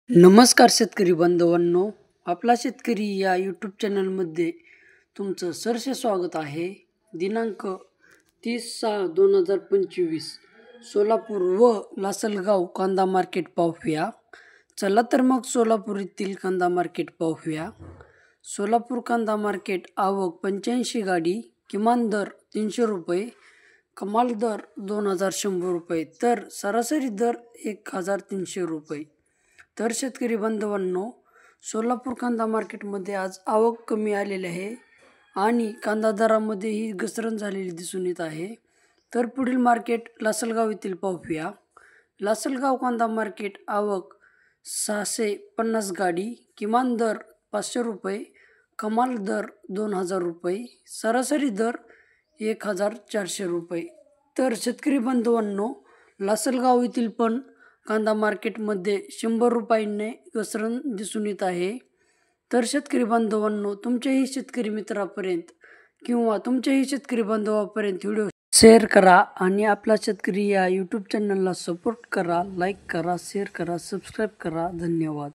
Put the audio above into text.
नमस्कार शेतकरी बांधवांनो, आपला शेतकरी या यूट्यूब चॅनलमध्ये तुमचं सहर्ष स्वागत आहे. दिनांक 30/6/2025 सोलापूर व लासलगाव कांदा मार्केट पाहूया. चला तर मग सोलापूर येथील कांदा मार्केट पाहूया. सोलापूर कांदा मार्केट आवक 85 गाडी, किमान दर 300 रुपये, कमाल दर 2100 रुपये तर सरासरी दर 1300 रुपये. तर शेतकरी बांधवांनो, सोलापूर कांदा मार्केटमध्ये आज आवक कमी आलेली आहे आणि कांदा दरामध्येही घसरण झालेली दिसून येत आहे. तर पुढील मार्केट लासलगाव येथील पाहूया. लासलगाव कांदा मार्केट आवक 650 गाडी, किमान दर 500 रुपये, कमाल दर 2000 रुपये, सरासरी दर 1400 रुपये. तर शेतकरी बांधवांनो, लासलगाव येथील पण कांदा मार्केटमध्ये 100 रुपयांनी घसरण दिसून येत आहे. तर शेतकरी बांधवांनो, तुमच्याही शेतकरी मित्रापर्यंत किंवा तुमच्याही शेतकरी बांधवापर्यंत व्हिडिओ शेअर करा आणि आपला शेतकरी या यूट्यूब चॅनलला सपोर्ट करा. लाईक करा, शेअर करा, सबस्क्राईब करा. धन्यवाद.